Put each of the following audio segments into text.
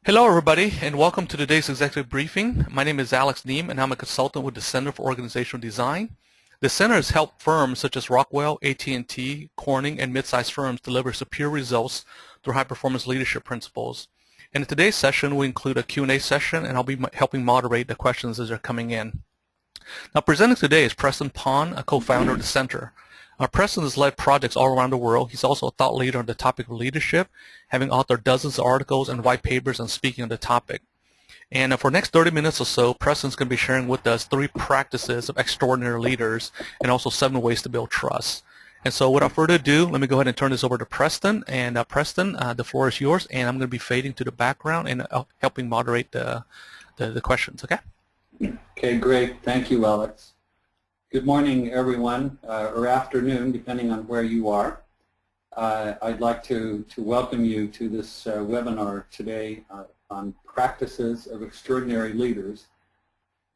Hello, everybody, and welcome to today's executive briefing. My name is Alex Neem, and I'm a consultant with the Center for Organizational Design. The center has helped firms such as Rockwell, AT&T, Corning, and mid-sized firms deliver superior results through high-performance leadership principles. And in today's session, we include a Q&A session, and I'll be helping moderate the questions as they're coming in. Now, presenting today is Preston Pond, a co-founder of the center. Preston has led projects all around the world. He's also a thought leader on the topic of leadership, having authored dozens of articles and white papers on speaking on the topic. And for the next 30 minutes or so, Preston's going to be sharing with us 3 practices of extraordinary leaders and also 7 ways to build trust. And so without further ado, let me go ahead and turn this over to Preston. And Preston, the floor is yours, and I'm going to be fading to the background and helping moderate the questions, okay? Okay, great. Thank you, Alex. Good morning, everyone, or afternoon, depending on where you are. I'd like to welcome you to this webinar today on practices of extraordinary leaders.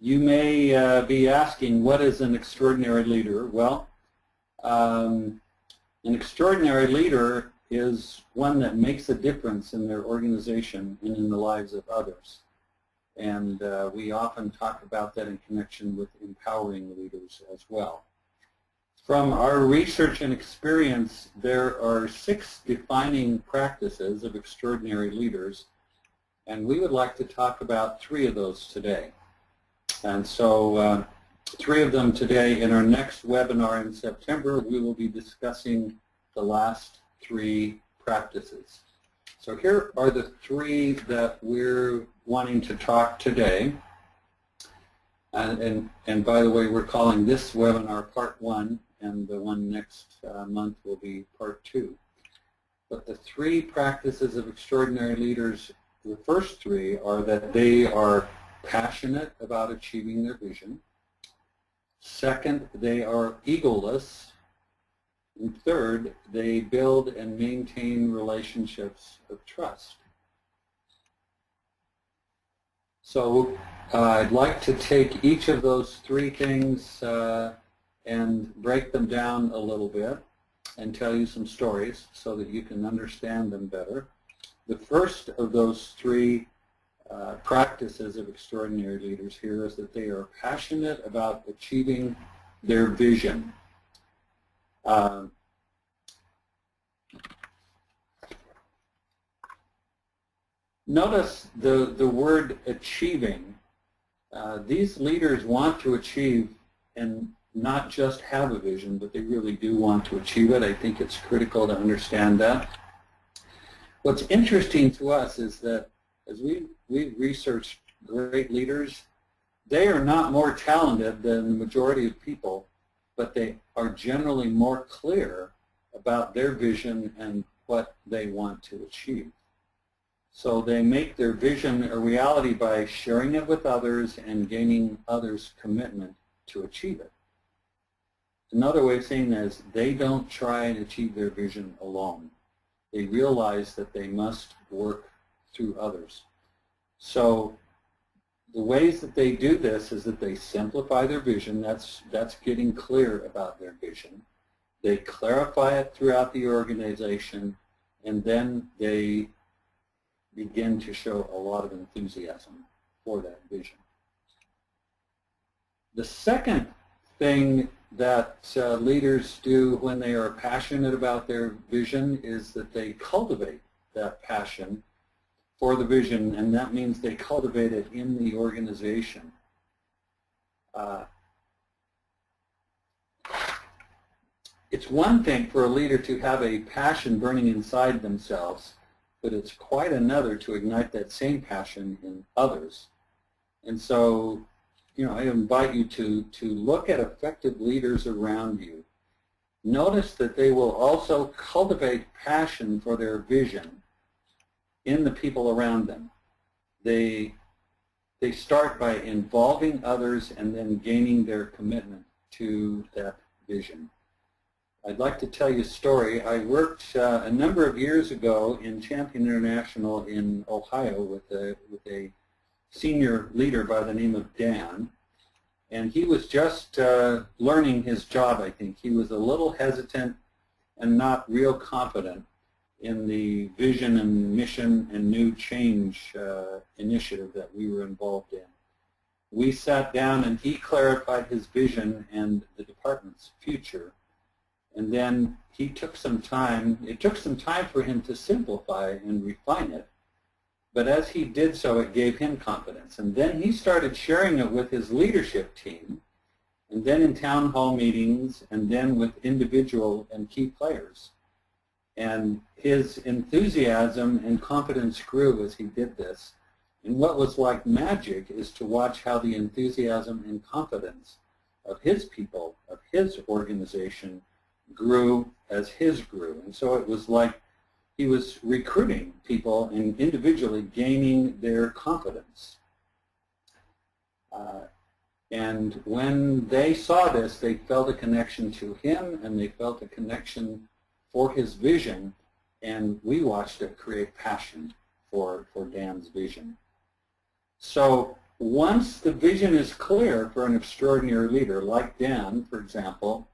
You may be asking, what is an extraordinary leader? Well, an extraordinary leader is one that makes a difference in their organization and in the lives of others. And we often talk about that in connection with empowering leaders as well. From our research and experience, there are 6 defining practices of extraordinary leaders, and we would like to talk about 3 of those today. And so 3 of them today. In our next webinar in September, we will be discussing the last 3 practices. So here are the 3 that we're wanting to talk today. And by the way, we're calling this webinar Part 1, and the one next month will be Part 2. But the 3 practices of extraordinary leaders, the first 3 are that they are passionate about achieving their vision. Second, they are egoless. And third, they build and maintain relationships of trust. So I'd like to take each of those 3 things and break them down a little bit and tell you some stories so that you can understand them better. The first of those 3 practices of extraordinary leaders here is that they are passionate about achieving their vision. Notice the word achieving. These leaders want to achieve and not just have a vision, but they really do want to achieve it. I think it's critical to understand that. What's interesting to us is that as we've researched great leaders, they are not more talented than the majority of people, but they are generally more clear about their vision and what they want to achieve. So they make their vision a reality by sharing it with others and gaining others' commitment to achieve it. Another way of saying that is they don't try and achieve their vision alone. They realize that they must work through others. So the ways that they do this is that they simplify their vision. That's getting clear about their vision. They clarify it throughout the organization, and then they begin to show a lot of enthusiasm for that vision. The second thing that leaders do when they are passionate about their vision is that they cultivate that passion for the vision, and that means they cultivate it in the organization. It's one thing for a leader to have a passion burning inside themselves, but it's quite another to ignite that same passion in others. And so, I invite you to look at effective leaders around you. Notice that they will also cultivate passion for their vision in the people around them. They start by involving others and then gaining their commitment to that vision. I'd like to tell you a story. I worked a number of years ago in Champion International in Ohio with a senior leader by the name of Dan, and he was just learning his job, I think. He was a little hesitant and not real confident in the vision and mission and new change initiative that we were involved in. We sat down and he clarified his vision and the department's future. And then he took some time, it took some time for him to simplify and refine it. But as he did so, it gave him confidence. And then he started sharing it with his leadership team, and then in town hall meetings, and then with individual and key players. And his enthusiasm and confidence grew as he did this. And what was like magic is to watch how the enthusiasm and confidence of his people, of his organization, grew as his grew. And so it was like he was recruiting people and individually gaining their confidence. And when they saw this, they felt a connection to him, and they felt a connection for his vision, and we watched it create passion for Dan's vision. So once the vision is clear for an extraordinary leader, like Dan, for example,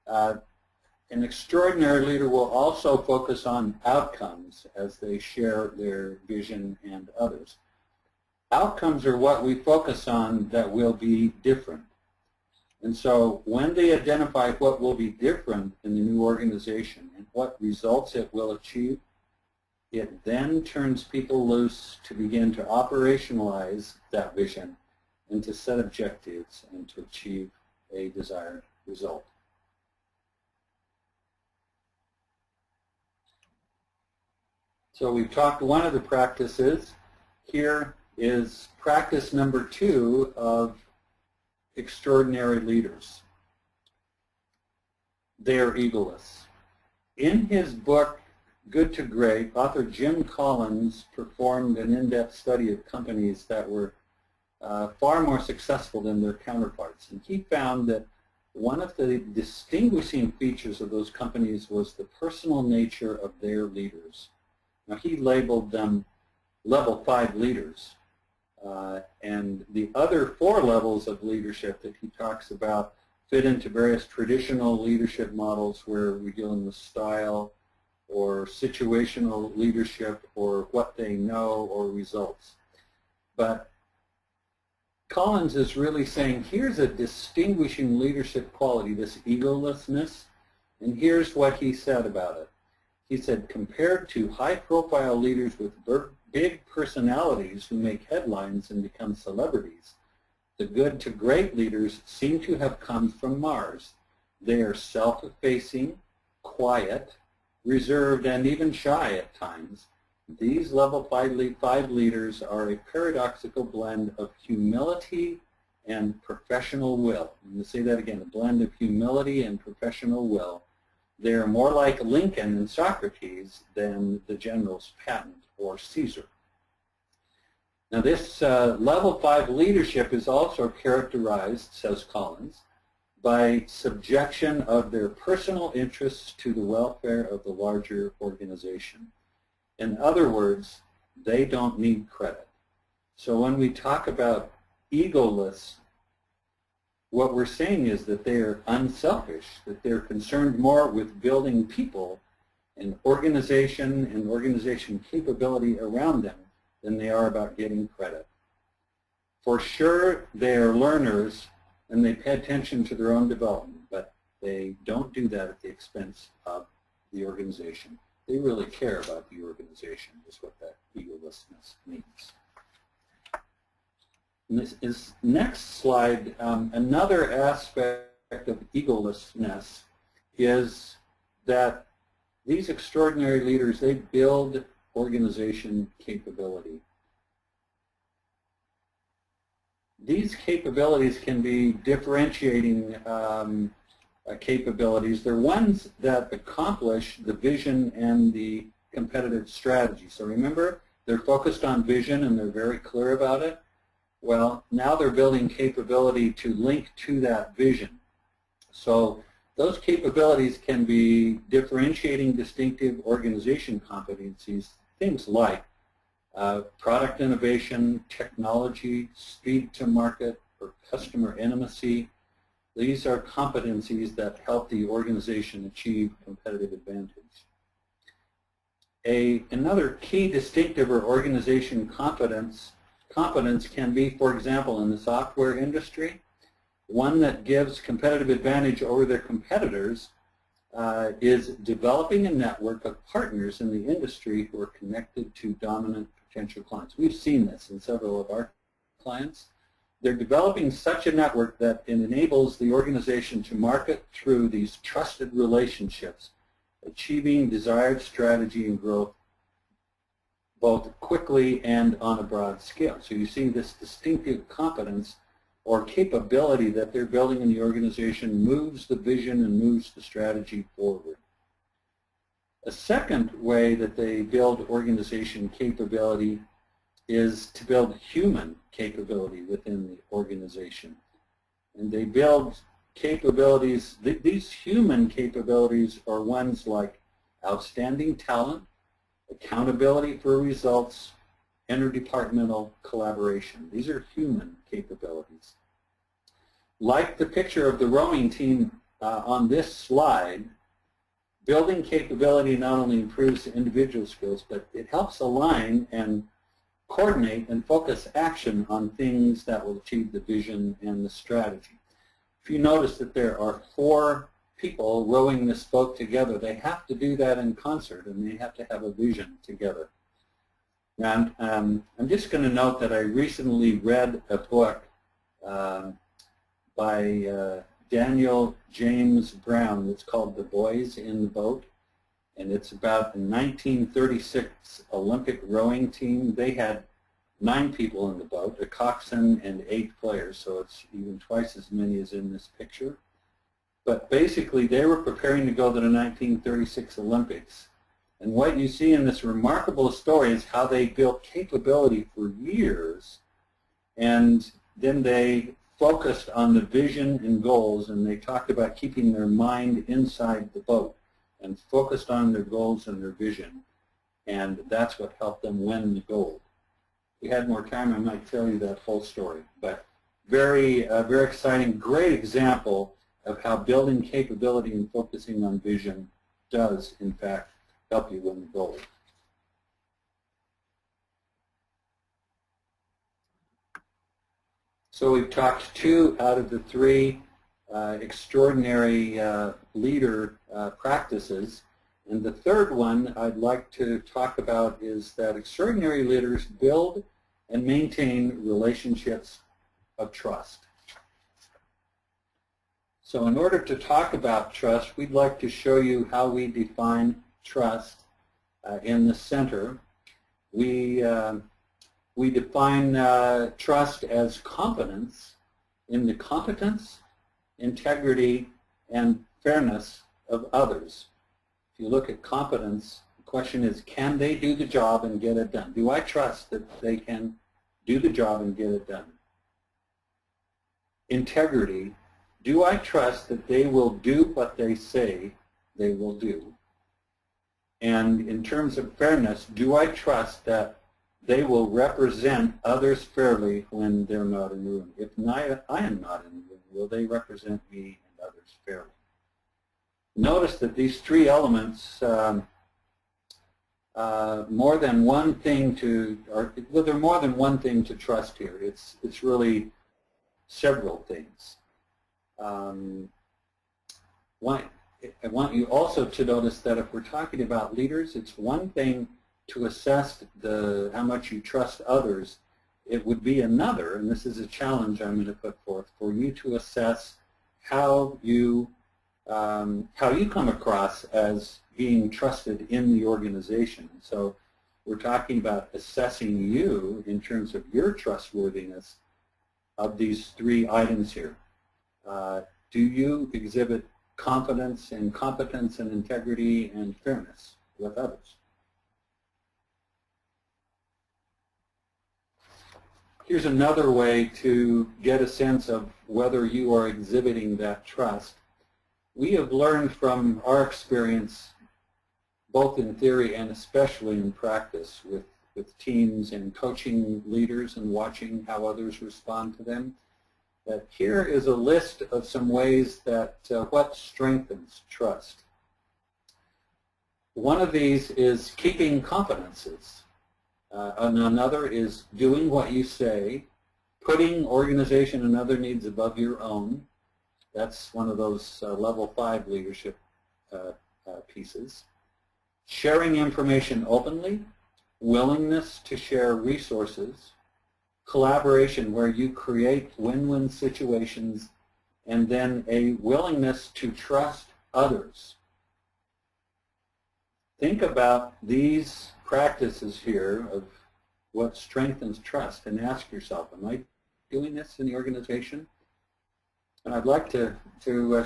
an extraordinary leader will also focus on outcomes as they share their vision and others. Outcomes are what we focus on that will be different. And so when they identify what will be different in the new organization and what results it will achieve, it then turns people loose to begin to operationalize that vision and to set objectives and to achieve a desired result. So we've talked, one of the practices here is practice number 2 of extraordinary leaders. They are egoless. In his book, Good to Great, author Jim Collins performed an in-depth study of companies that were far more successful than their counterparts. And he found that one of the distinguishing features of those companies was the personal nature of their leaders. Now, he labeled them level 5 leaders. And the other 4 levels of leadership that he talks about fit into various traditional leadership models where we're dealing with style or situational leadership or what they know or results. But Collins is really saying here's a distinguishing leadership quality, this egolessness, and here's what he said about it. He said, compared to high-profile leaders with big personalities who make headlines and become celebrities, the good to great leaders seem to have come from Mars. They are self-effacing, quiet, reserved, and even shy at times. These level 5 leaders are a paradoxical blend of humility and professional will. I'm going to say that again, a blend of humility and professional will. They are more like Lincoln and Socrates than the generals Patton or Caesar. Now this level 5 leadership is also characterized, says Collins, by subjection of their personal interests to the welfare of the larger organization. In other words, they don't need credit. So when we talk about egoless, what we're saying is that they are unselfish, that they're concerned more with building people and organization capability around them than they are about getting credit. For sure, they are learners and they pay attention to their own development, but they don't do that at the expense of the organization. They really care about the organization, is what that egolessness means. And this is next slide. Another aspect of egolessness is that these extraordinary leaders, they build organization capability. These capabilities can be differentiating capabilities. They're ones that accomplish the vision and the competitive strategy. So remember, they're focused on vision and they're very clear about it. Well, now they're building capability to link to that vision. So those capabilities can be differentiating distinctive organization competencies, things like product innovation, technology, speed to market, or customer intimacy. These are competencies that help the organization achieve competitive advantage. Another key distinctive or organization competence can be, for example, in the software industry, one that gives competitive advantage over their competitors is developing a network of partners in the industry who are connected to dominant potential clients. We've seen this in several of our clients. They're developing such a network that it enables the organization to market through these trusted relationships, achieving desired strategy and growth both quickly and on a broad scale. So you see this distinctive competence or capability that they're building in the organization moves the vision and moves the strategy forward. A second way that they build organization capability is to build human capability within the organization. And they build capabilities, these human capabilities are ones like outstanding talent, accountability for results, interdepartmental collaboration. These are human capabilities. Like the picture of the rowing team on this slide, building capability not only improves individual skills, but it helps align and coordinate and focus action on things that will achieve the vision and the strategy. If you notice that there are 4 people rowing this boat together, they have to do that in concert and they have to have a vision together. And I'm just going to note that I recently read a book by Daniel James Brown. It's called The Boys in the Boat, and it's about the 1936 Olympic rowing team. They had 9 people in the boat, a coxswain and 8 players, so it's even twice as many as in this picture. But basically, they were preparing to go to the 1936 Olympics. And what you see in this remarkable story is how they built capability for years, and then they focused on the vision and goals, and they talked about keeping their mind inside the boat and focused on their goals and their vision. And that's what helped them win the gold. If we had more time, I might tell you that whole story. But very exciting, great example of how building capability and focusing on vision does, in fact, help you win the gold. So we've talked 2 out of the 3 extraordinary leader practices. And the third one I'd like to talk about is that extraordinary leaders build and maintain relationships of trust. So in order to talk about trust, we'd like to show you how we define trust in the center. We define trust as competence in the competence, integrity, and fairness of others. If you look at competence, the question is, can they do the job and get it done? Do I trust that they can do the job and get it done? Integrity, do I trust that they will do what they say they will do? And in terms of fairness, do I trust that they will represent others fairly when they're not in the room? If I am not in the room, will they represent me and others fairly? Notice that these 3 elements, more than one thing to, well, there are more than one thing to trust here. It's really several things. I want you also to notice that if we're talking about leaders, it's one thing to assess how much you trust others. It would be another, and this is a challenge I'm going to put forth, for you to assess how you come across as being trusted in the organization. So we're talking about assessing you in terms of your trustworthiness of these 3 items here. Do you exhibit confidence and competence and integrity and fairness with others? Here's another way to get a sense of whether you are exhibiting that trust. We have learned from our experience, both in theory and especially in practice with teams and coaching leaders and watching how others respond to them, that here is a list of some ways that what strengthens trust. One of these is keeping confidences. And another is doing what you say, putting organization and other needs above your own. That's one of those level 5 leadership pieces. Sharing information openly, willingness to share resources, collaboration where you create win-win situations, and then a willingness to trust others. Think about these practices here of what strengthens trust and ask yourself, am I doing this in the organization? And I'd like to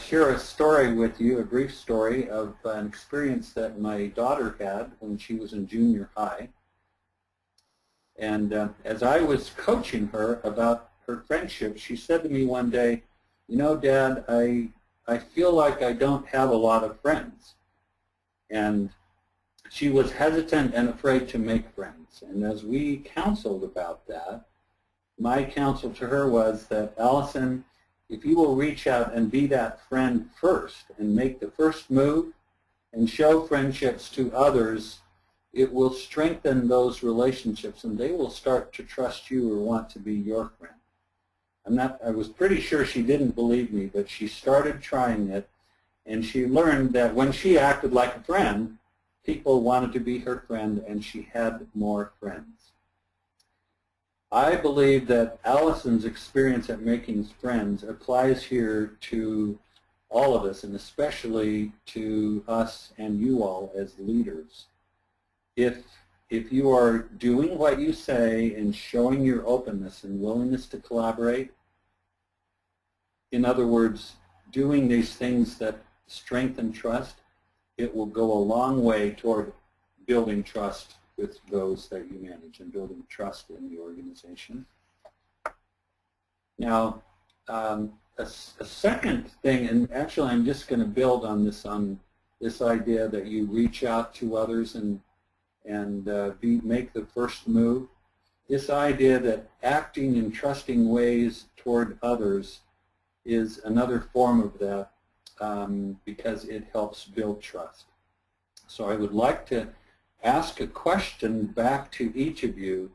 share a story with you, a brief story of an experience that my daughter had when she was in junior high. And as I was coaching her about her friendship, she said to me one day, you know, Dad, I feel like I don't have a lot of friends. And she was hesitant and afraid to make friends. And as we counseled about that, my counsel to her was that, Allison, if you will reach out and be that friend first and make the first move and show friendships to others, it will strengthen those relationships and they will start to trust you or want to be your friend. I was pretty sure she didn't believe me, but she started trying it, and she learned that when she acted like a friend, people wanted to be her friend, and she had more friends. I believe that Allison's experience at making friends applies here to all of us, and especially to us and you all as leaders. If you are doing what you say and showing your openness and willingness to collaborate, in other words, doing these things that strengthen trust, it will go a long way toward building trust with those that you manage and building trust in the organization. Now, a second thing, and actually I'm just going to build on this idea that you reach out to others and make the first move. This idea that acting in trusting ways toward others is another form of that because it helps build trust. So I would like to ask a question back to each of you.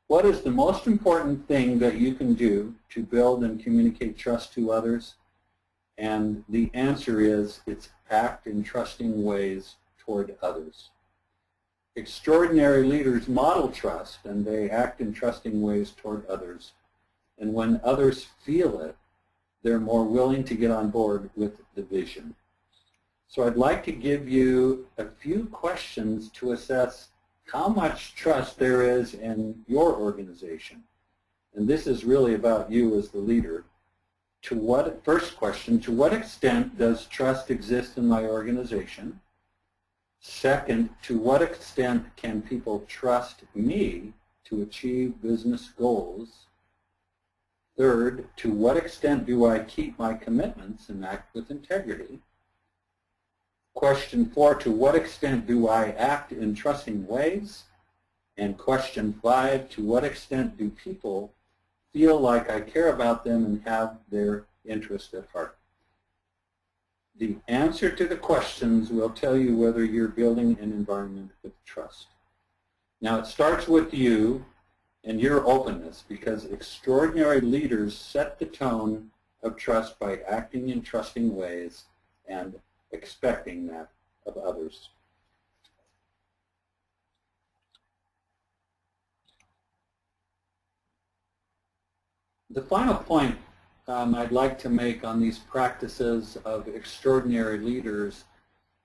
What is the most important thing that you can do to build and communicate trust to others? And the answer is, it's act in trusting ways toward others. Extraordinary leaders model trust, and they act in trusting ways toward others. And when others feel it, they're more willing to get on board with the vision. So I'd like to give you a few questions to assess how much trust there is in your organization. And this is really about you as the leader. First question, to what extent does trust exist in my organization? Second, to what extent can people trust me to achieve business goals? Third, to what extent do I keep my commitments and act with integrity? Question 4, to what extent do I act in trusting ways? And question 5, to what extent do people feel like I care about them and have their interest at heart? The answer to the questions will tell you whether you're building an environment with trust. Now it starts with you and your openness, because extraordinary leaders set the tone of trust by acting in trusting ways and expecting that of others. The final point I'd like to make on these practices of extraordinary leaders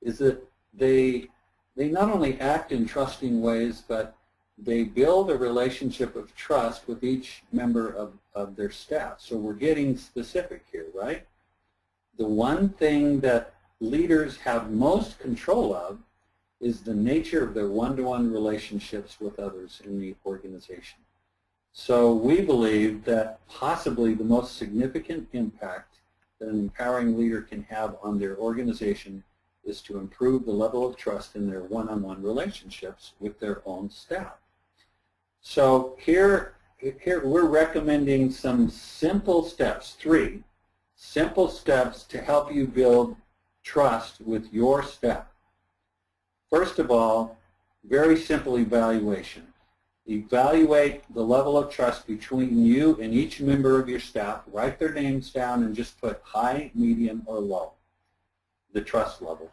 is that they not only act in trusting ways, but they build a relationship of trust with each member of their staff. So we're getting specific here, right? The one thing that leaders have most control of is the nature of their one-to-one relationships with others in the organization. So we believe that possibly the most significant impact that an empowering leader can have on their organization is to improve the level of trust in their one-on-one relationships with their own staff. So here we're recommending some simple steps, 3 simple steps to help you build trust with your staff. First of all, very simple evaluation. Evaluate the level of trust between you and each member of your staff. Write their names down and just put high, medium, or low, the trust level.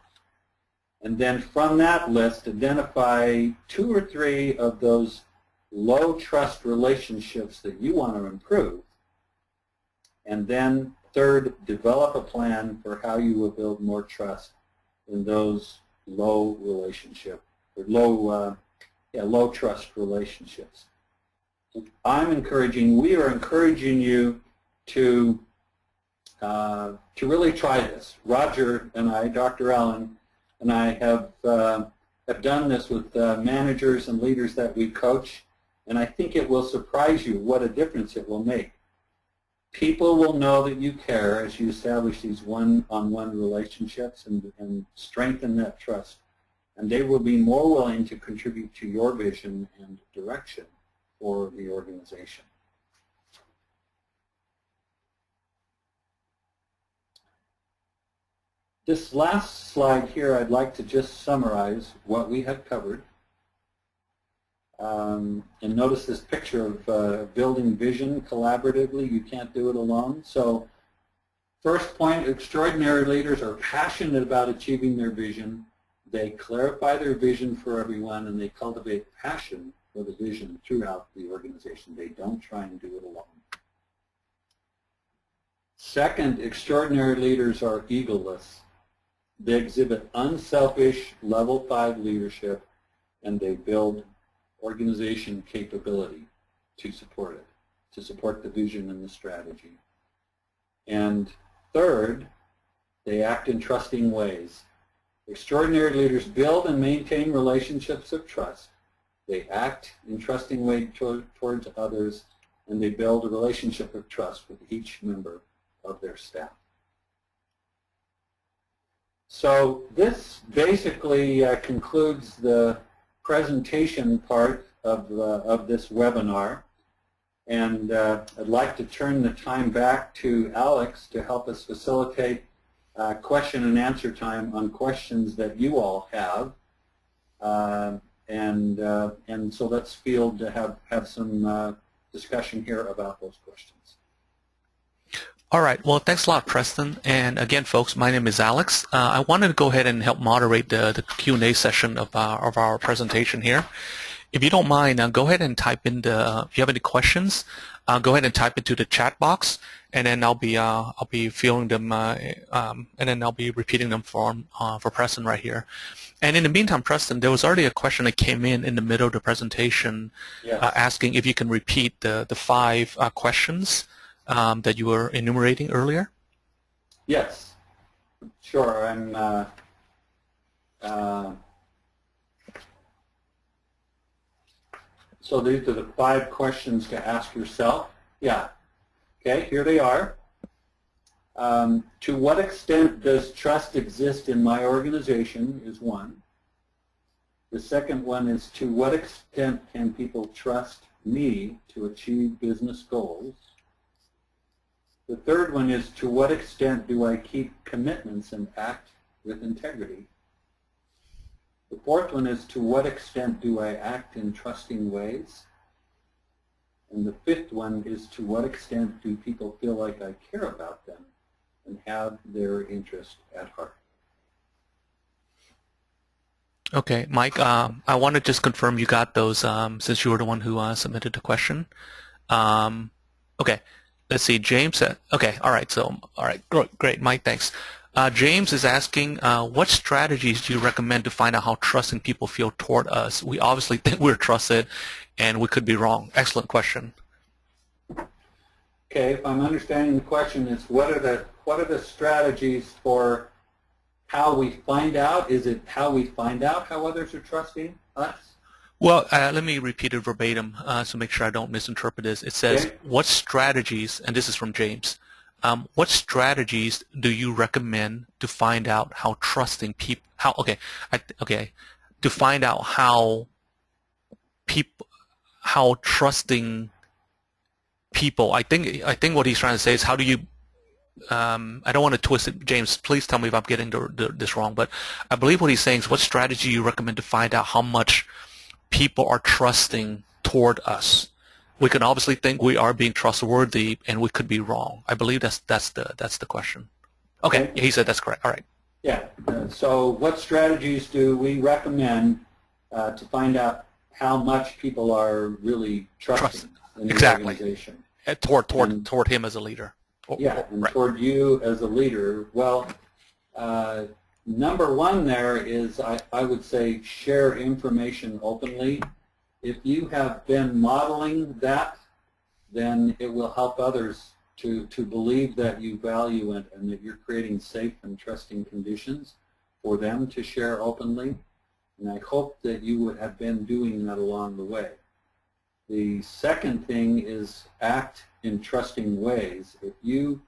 And then from that list, identify 2 or 3 of those low trust relationships that you want to improve. And then third, develop a plan for how you will build more trust in those low relationship or low trust relationships. We are encouraging you to really try this. Roger and I, Dr. Allen, and I have done this with managers and leaders that we coach, and I think it will surprise you what a difference it will make. People will know that you care as you establish these one-on-one relationships and strengthen that trust, and they will be more willing to contribute to your vision and direction for the organization. This last slide here, I'd like to just summarize what we have covered. And notice this picture of building vision collaboratively. You can't do it alone. So first point, extraordinary leaders are passionate about achieving their vision. They clarify their vision for everyone, and they cultivate passion for the vision throughout the organization. They don't try and do it alone. Second, extraordinary leaders are egoless. They exhibit unselfish level 5 leadership, and they build organization capability to support it, to support the vision and the strategy. And third, they act in trusting ways. Extraordinary leaders build and maintain relationships of trust. They act in trusting ways towards others, and they build a relationship of trust with each member of their staff. So this basically concludes the presentation part of this webinar, and I'd like to turn the time back to Alex to help us facilitate question and answer time on questions that you all have, and so let's field to have some discussion here about those questions. All right. Well, thanks a lot, Preston. And again, folks, my name is Alex. I wanted to go ahead and help moderate the Q&A session of our presentation here. If you don't mind, go ahead and type in if you have any questions, go ahead and type into the chat box, and then I'll be filling them, and then I'll be repeating them for Preston right here. And in the meantime, Preston, there was already a question that came in the middle of the presentation, yes, asking if you can repeat the 5 questions that you were enumerating earlier. Yes, sure. So these are the 5 questions to ask yourself. Yeah. Okay, here they are. To what extent does trust exist in my organization is one. The second one is, to what extent can people trust me to achieve business goals? The third one is, to what extent do I keep commitments and act with integrity? The fourth one is, to what extent do I act in trusting ways? And the fifth one is, to what extent do people feel like I care about them and have their interest at heart? Okay, Mike, I want to just confirm you got those since you were the one who submitted the question. Okay, let's see, James said, okay, all right, so, all right, great, Mike, thanks. James is asking, what strategies do you recommend to find out how trusting people feel toward us? We obviously think we're trusted, and we could be wrong. Excellent question. Okay, if I'm understanding the question, it's what are the strategies for how we find out? Is it how we find out how others are trusting us? Well, let me repeat it verbatim so make sure I don't misinterpret this. It says, okay, what strategies, and this is from James, what strategies do you recommend to find out how trusting people, to find out how trusting people, I think what he's trying to say is, how do you I don't want to twist it, James. Please tell me if I'm getting this wrong, but I believe what he's saying is what strategy you recommend to find out how much people are trusting toward us. We can obviously think we are being trustworthy, and we could be wrong. I believe that's the question. Okay, he said that's correct. All right. Yeah. So what strategies do we recommend to find out how much people are really trusting in the organization? Toward him as a leader. And toward you as a leader. Well, number one there is I would say share information openly. If you have been modeling that, then it will help others to believe that you value it and that you're creating safe and trusting conditions for them to share openly. And I hope that you would have been doing that along the way. The second thing is act in trusting ways. If you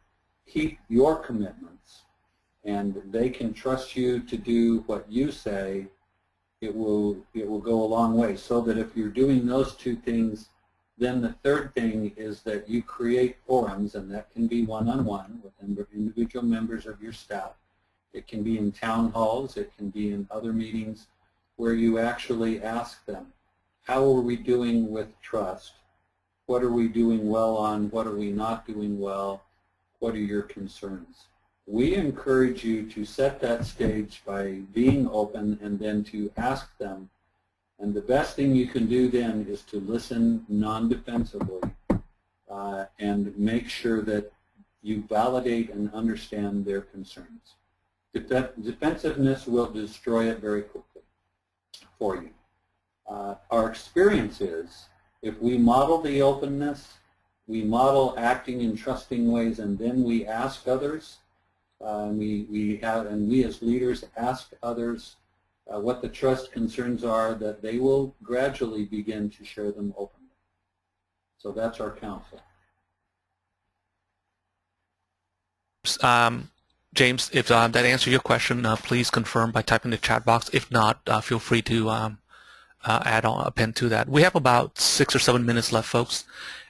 keep your commitments and they can trust you to do what you say, it will go a long way. So that if you're doing those two things, then the third thing is that you create forums, and that can be one-on-one with individual members of your staff. It can be in town halls, it can be in other meetings where you actually ask them, how are we doing with trust? What are we doing well on? What are we not doing well? What are your concerns? We encourage you to set that stage by being open and then to ask them. And the best thing you can do then is to listen non-defensively and make sure that you validate and understand their concerns. Defensiveness will destroy it very quickly for you. Our experience is if we model the openness, we model acting in trusting ways, and then we ask others, we as leaders ask others what the trust concerns are, that they will gradually begin to share them openly. So that's our counsel. James, if that answers your question, please confirm by typing in the chat box. If not, feel free to add on a pen to that. We have about 6 or 7 minutes left, folks,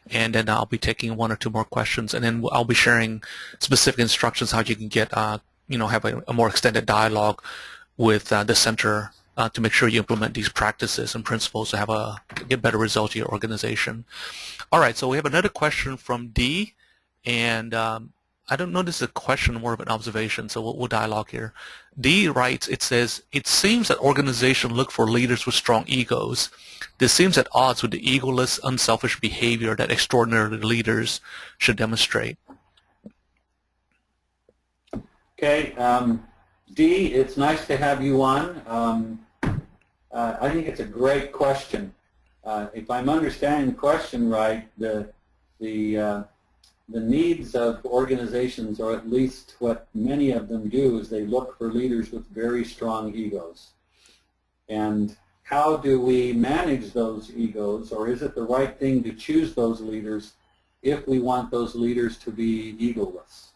and then I'll be taking 1 or 2 more questions, and then I'll be sharing specific instructions how you can get, have a more extended dialogue with the center to make sure you implement these practices and principles to get better results in your organization. All right, so we have another question from D, and I don't know this is a question, more of an observation, so we'll dialogue here. D writes, it says, it seems that organizations look for leaders with strong egos. This seems at odds with the egoless, unselfish behavior that extraordinary leaders should demonstrate. Okay, D, it's nice to have you on. I think it's a great question. If I'm understanding the question right, the needs of organizations, or at least what many of them do, is they look for leaders with very strong egos. And how do we manage those egos, or is it the right thing to choose those leaders if we want those leaders to be egoless?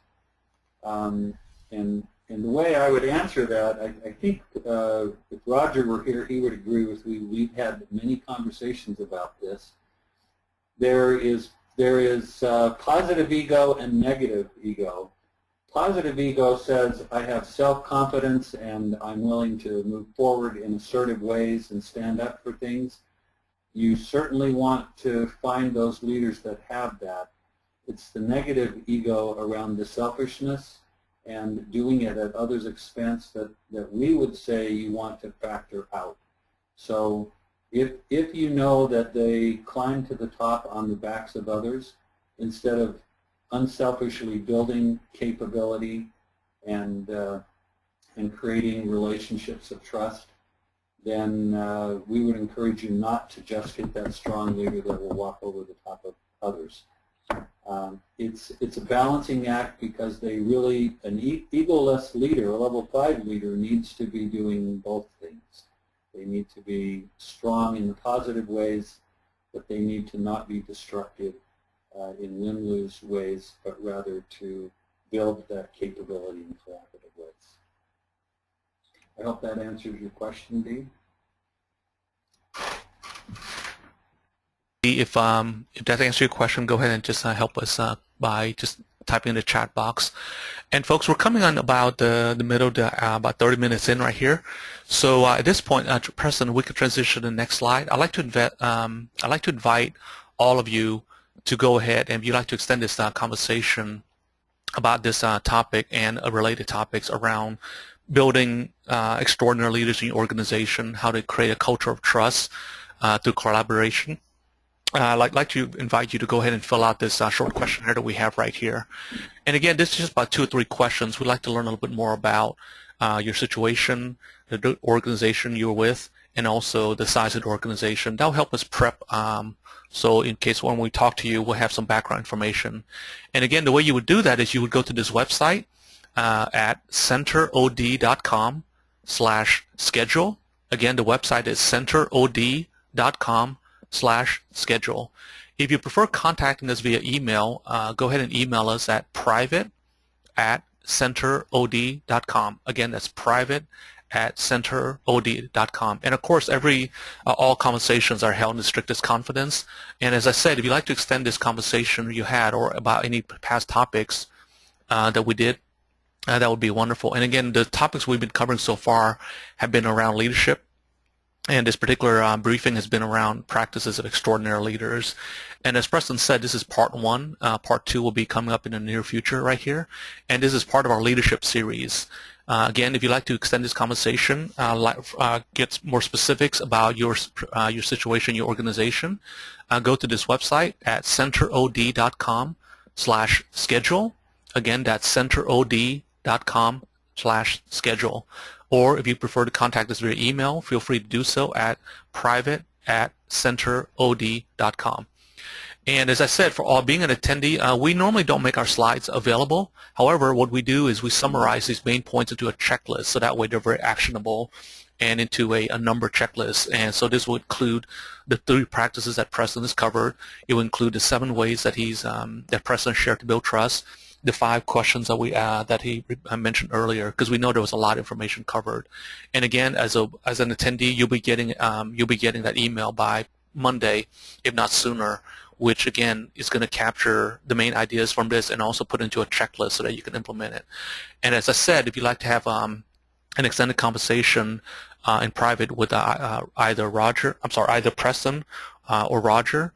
And the way I would answer that, I think if Roger were here, he would agree with me. We've had many conversations about this. There is positive ego and negative ego. Positive ego says, I have self-confidence and I'm willing to move forward in assertive ways and stand up for things. You certainly want to find those leaders that have that. It's the negative ego around the selfishness and doing it at others' expense that we would say you want to factor out. So if you know that they climb to the top on the backs of others, instead of unselfishly building capability and creating relationships of trust, then we would encourage you not to just get that strong leader that will walk over the top of others. It's a balancing act, because an egoless leader, a level 5 leader, needs to be doing both things. They need to be strong in the positive ways, but they need to not be destructive in win-lose ways, but rather to build that capability in collaborative ways. I hope that answers your question, Dee. If that answers your question, go ahead and just help us by just type in the chat box. And folks, we're coming on about the middle, about 30 minutes in right here. So at this point, Preston, we could transition to the next slide. I'd like to invite all of you to go ahead, and if you'd like to extend this conversation about this topic and related topics around building extraordinary leaders in your organization, how to create a culture of trust through collaboration. I'd like to invite you to go ahead and fill out this short questionnaire that we have right here. And again, this is just about 2 or 3 questions. We'd like to learn a little bit more about your situation, the organization you're with, and also the size of the organization. That'll help us prep, so in case when we talk to you, we'll have some background information. And again, the way you would do that is you would go to this website at centerod.com/schedule. Again, the website is centerod.com/schedule. If you prefer contacting us via email, go ahead and email us at private@centerod.com. Again, that's private@centerod.com. And of course, all conversations are held in the strictest confidence. And as I said, if you'd like to extend this conversation you had or about any past topics that we did, that would be wonderful. And again, the topics we've been covering so far have been around leadership. And this particular briefing has been around practices of extraordinary leaders. And as Preston said, this is part 1. Part 2 will be coming up in the near future right here. And this is part of our leadership series. Again, if you'd like to extend this conversation, get more specifics about your situation, your organization, go to this website at centerod.com/schedule. Again, that's centerod.com/schedule. Or if you prefer to contact us via email, feel free to do so at private@centerod.com. And as I said, for all being an attendee, we normally don't make our slides available. However, what we do is we summarize these main points into a checklist, so that way they're very actionable and into a number checklist. And so this will include the 3 practices that Preston has covered. It will include the 7 ways that that Preston shared to build trust, the 5 questions that he mentioned earlier, because we know there was a lot of information covered. And again, as an attendee, you'll be getting that email by Monday, if not sooner, which again is going to capture the main ideas from this and also put into a checklist so that you can implement it. And as I said, if you'd like to have an extended conversation in private with either Preston or Roger,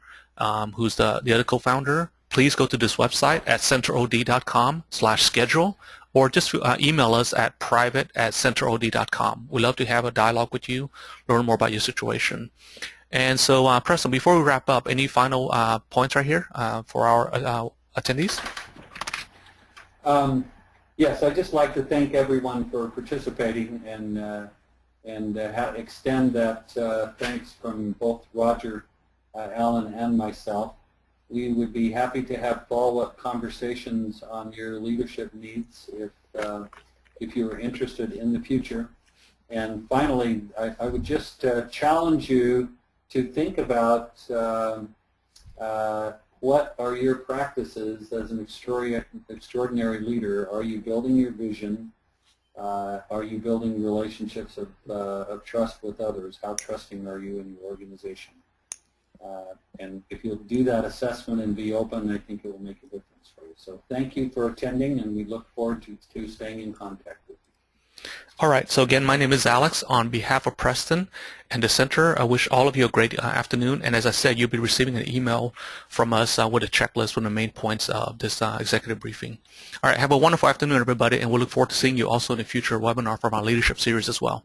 who's the other co-founder, please go to this website at centerod.com/schedule, or just email us at private@centerod.com. We'd love to have a dialogue with you, learn more about your situation. And so, Preston, before we wrap up, any final points right here for our attendees? Yes, I'd just like to thank everyone for participating and extend that thanks from both Roger, Alan, and myself. We would be happy to have follow-up conversations on your leadership needs if you're interested in the future. And finally, I would just challenge you to think about what are your practices as an extraordinary leader. Are you building your vision? Are you building relationships of trust with others? How trusting are you in your organization? And if you'll do that assessment and be open, I think it will make a difference for you. So thank you for attending, and we look forward to staying in contact with you. All right. So again, my name is Alex. On behalf of Preston and the Center, I wish all of you a great afternoon. And as I said, you'll be receiving an email from us with a checklist from the main points of this executive briefing. All right. Have a wonderful afternoon, everybody, and we'll look forward to seeing you also in a future webinar from our leadership series as well.